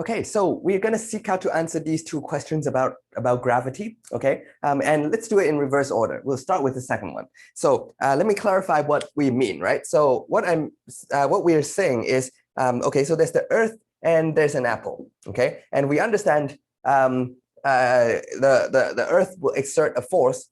Okay, so we're going to seek out to answer these two questions about gravity, okay? And let's do it in reverse order. We'll start with the second one. So let me clarify what we mean, right? So what we are saying is, okay, so there's the Earth and there's an apple, okay? And we understand the Earth will exert a force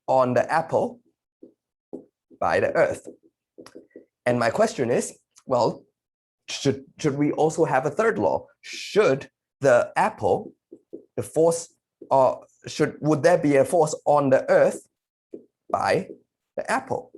on the apple by the Earth. And my question is, well, should we also have a third law? Should the apple, the force, would there be a force on the Earth by the apple?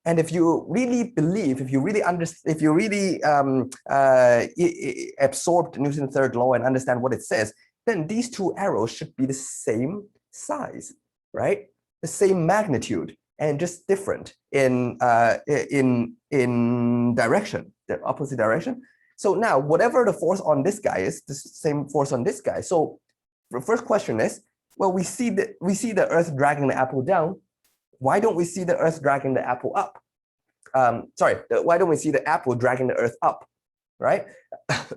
And if you really believe, if you really understand, if you really absorbed Newton's third law and understand what it says, then these two arrows should be the same size, right? The same magnitude, and just different in direction, the opposite direction. So now, whatever the force on this guy is, the same force on this guy. So the first question is, well, we see the Earth dragging the apple down. Why don't we see the Earth dragging the apple up? Why don't we see the apple dragging the Earth up, right?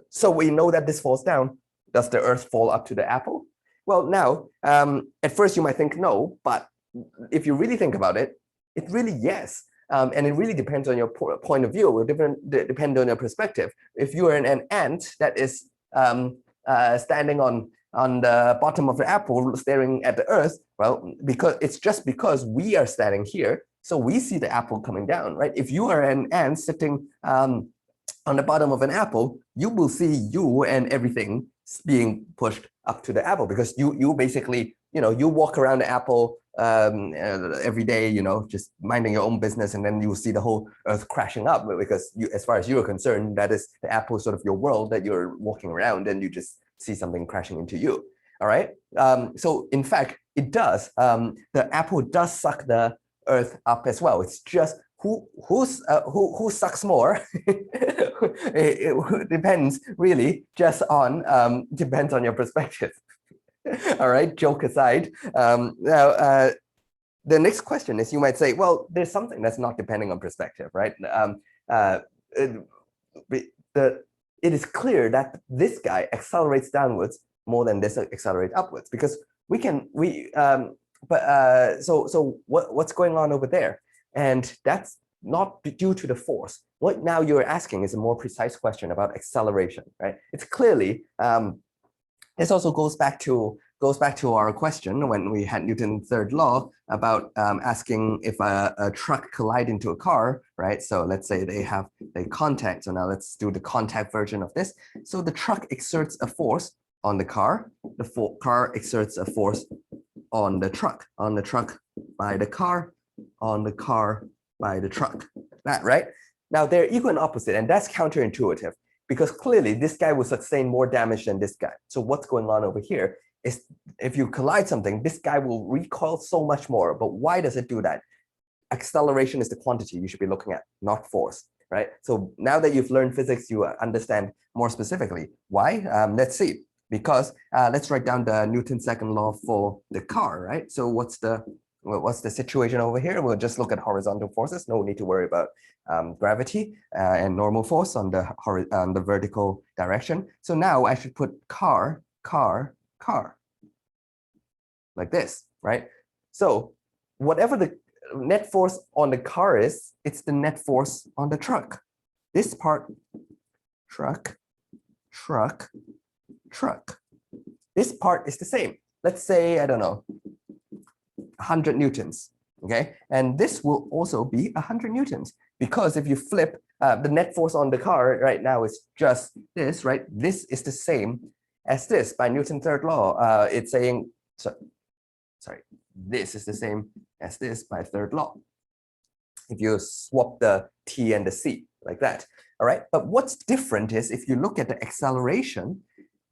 So we know that this falls down. Does the Earth fall up to the apple? Well, now, at first you might think no, but if you really think about it, it's really yes. And it really depends on your point of view. It will depend on your perspective. If you are an ant that is standing on the bottom of the apple staring at the Earth, well, because we are standing here, so we see the apple coming down, right? If you are an ant sitting on the bottom of an apple, you will see you and everything being pushed up to the apple, because you basically, you walk around the apple every day, just minding your own business, and then you will see the whole Earth crashing up, because as far as you are concerned, that is the apple, sort of your world that you're walking around, and you just see something crashing into you. All right. So in fact, it does. The apple does suck the Earth up as well. It's just who sucks more. It depends really just on depends on your perspective. All right, joke aside. Now the next question is, you might say, well, there's something that's not depending on perspective, right? It is clear that this guy accelerates downwards more than this accelerates upwards, because so what's going on over there? And that's not due to the force. What now you're asking is a more precise question about acceleration, right? It's clearly, this also goes back to our question when we had Newton's third law about asking if a truck collide into a car, right? So let's say they contact. So now let's do the contact version of this. So the truck exerts a force on the car. The car exerts a force on the truck by the car, on the car by the truck. That, right? Now they're equal and opposite, and that's counterintuitive, because clearly this guy will sustain more damage than this guy. So what's going on over here is, if you collide something, this guy will recoil so much more. But why does it do that? Acceleration is the quantity you should be looking at, not force, right? So now that you've learned physics, you understand more specifically why. Let's see. Because let's write down the Newton's second law for the car, right? So what's the situation over here? We'll just look at horizontal forces. No need to worry about gravity and normal force on the vertical direction. So now I should put car, like this, right? So whatever the net force on the car is, it's the net force on the truck. This part, truck. This part is the same. Let's say, I don't know, 100 newtons, okay? And this will also be 100 newtons, because if you flip, the net force on the car right now is just this, right? This is the same as this by Newton's third law. It's saying, this is the same as this by third law. If you swap the T and the C like that, all right? But what's different is, if you look at the acceleration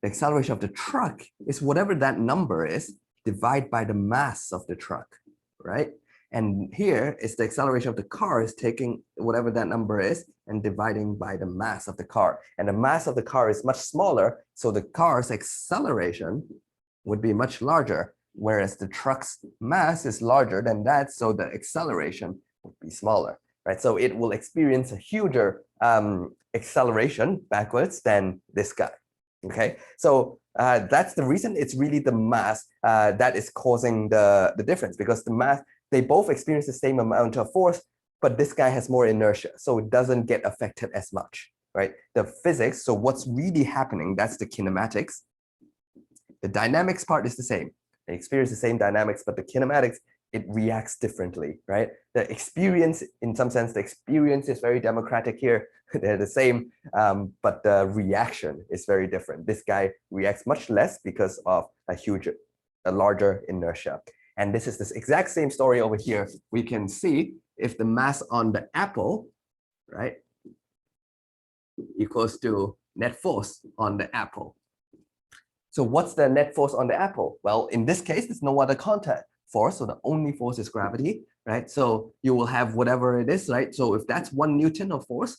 of the truck is whatever that number is, divided by the mass of the truck, right? And here is the acceleration of the car is taking whatever that number is and dividing by the mass of the car. And the mass of the car is much smaller, so the car's acceleration would be much larger, whereas the truck's mass is larger than that, so the acceleration would be smaller, right? So it will experience a huger acceleration backwards than this guy. Okay, so that's the reason. It's really the mass that is causing the difference, because the mass, they both experience the same amount of force, but this guy has more inertia, so it doesn't get affected as much, right? The physics, so what's really happening, that's the kinematics. The dynamics part is the same. They experience the same dynamics, but the kinematics, it reacts differently, right? The experience, in some sense, the experience is very democratic here. They're the same, but the reaction is very different. This guy reacts much less because of a larger inertia. And this is this exact same story over here. We can see if the mass on the apple, right, equals to net force on the apple. So what's the net force on the apple? Well, in this case, there's no other contact force, so the only force is gravity, right? So you will have whatever it is, right? So if that's 1 Newton of force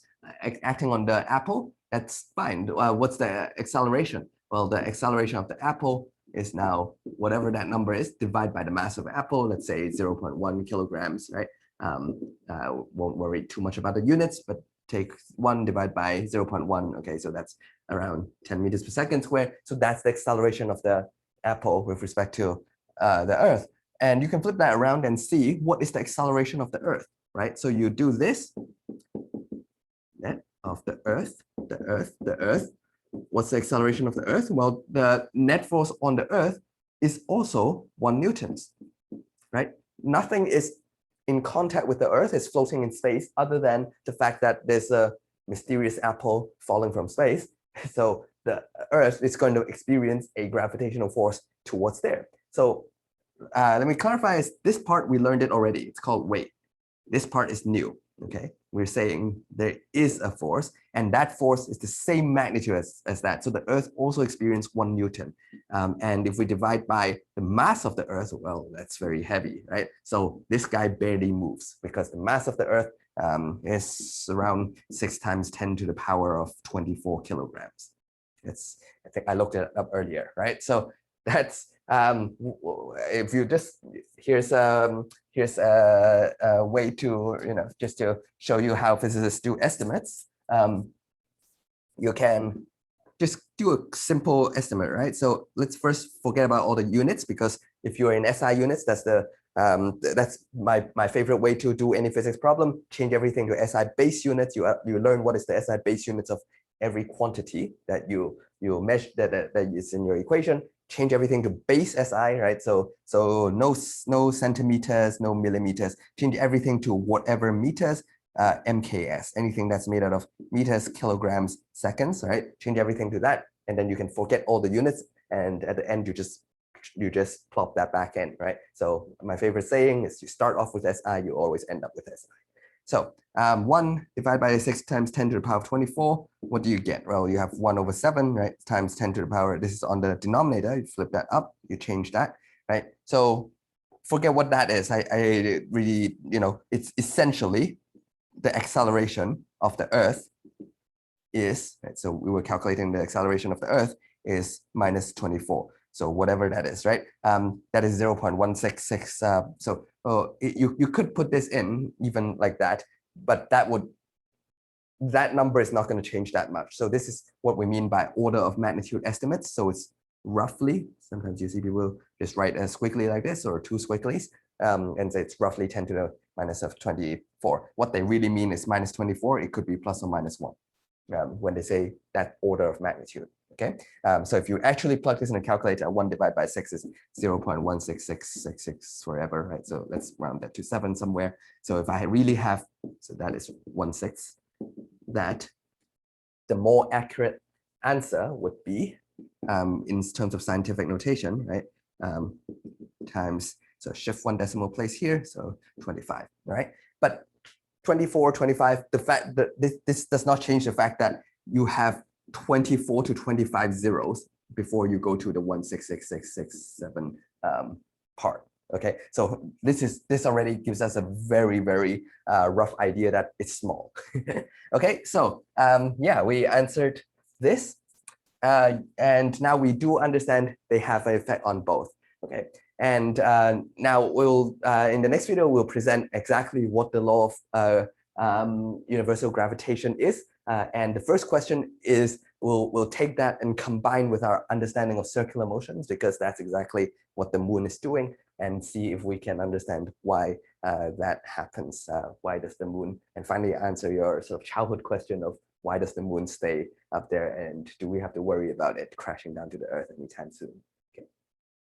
acting on the apple, that's fine. What's the acceleration? Well, the acceleration of the apple is now whatever that number is divided by the mass of apple, let's say 0.1 kilograms, right? Won't worry too much about the units, but take 1 divided by 0.1. Okay, so that's around 10 meters per second squared. So that's the acceleration of the apple with respect to the Earth. And you can flip that around and see what is the acceleration of the Earth, right? So you do this, net of the Earth. What's the acceleration of the Earth? Well, the net force on the Earth is also 1 Newtons, right? Nothing is in contact with the Earth, is floating in space, other than the fact that there's a mysterious apple falling from space. So the Earth is going to experience a gravitational force towards there. So let me clarify, this part we learned it already. It's called weight. This part is new. Okay, we're saying there is a force, and that force is the same magnitude as that. So the Earth also experienced 1 Newton. And if we divide by the mass of the Earth, well, that's very heavy, right? So this guy barely moves because the mass of the Earth is around 6 times 10 to the power of 24 kilograms. I think I looked it up earlier, right? So that's if you just here's a way to just to show you how physicists do estimates. You can just do a simple estimate, right? So let's first forget about all the units, because if you're in SI units, that's my favorite way to do any physics problem. Change everything to SI base units. You learn what is the SI base units of every quantity that you measure that is in your equation. Change everything to base SI, right? So no centimeters, no millimeters. Change everything to whatever meters, MKS, anything that's made out of meters, kilograms, seconds, right? Change everything to that, and then you can forget all the units, and at the end you just plop that back in, right? So my favorite saying is, you start off with SI, you always end up with SI. So 1 divided by 6 times 10 to the power of 24, what do you get? Well, you have 1 over 7, right, times 10 to the power, this is on the denominator, you flip that up, you change that, right? So forget what that is. I really, it's essentially the acceleration of the Earth is, right? So we were calculating the acceleration of the Earth is minus 24. So whatever that is, right? That is 0.166. So you could put this in even like that, but that number is not going to change that much. So this is what we mean by order of magnitude estimates. So it's roughly, sometimes you see people just write a squiggly like this or 2 squigglies, and say it's roughly 10 to the minus of 24. What they really mean is minus 24. It could be plus or minus 1 when they say that order of magnitude. Okay, so if you actually plug this in a calculator, 1 divided by 6 is 0.16666 forever, right? So let's round that to 7 somewhere. So if I really have, so that is 1/6, that the more accurate answer would be, in terms of scientific notation, right? Times, so shift 1 decimal place here, so 25, right? But 24, 25, the fact that this does not change the fact that you have 24 to 25 zeros before you go to the 16667 part. Okay, so this already gives us a very, very rough idea that it's small. Okay, so yeah, we answered this, and now we do understand they have an effect on both. Okay, and now we'll in the next video we'll present exactly what the law of universal gravitation is. And the first question is, we'll take that and combine with our understanding of circular motions, because that's exactly what the moon is doing, and see if we can understand why that happens. Why does the moon, and finally answer your sort of childhood question of why does the moon stay up there, and do we have to worry about it crashing down to the earth anytime soon?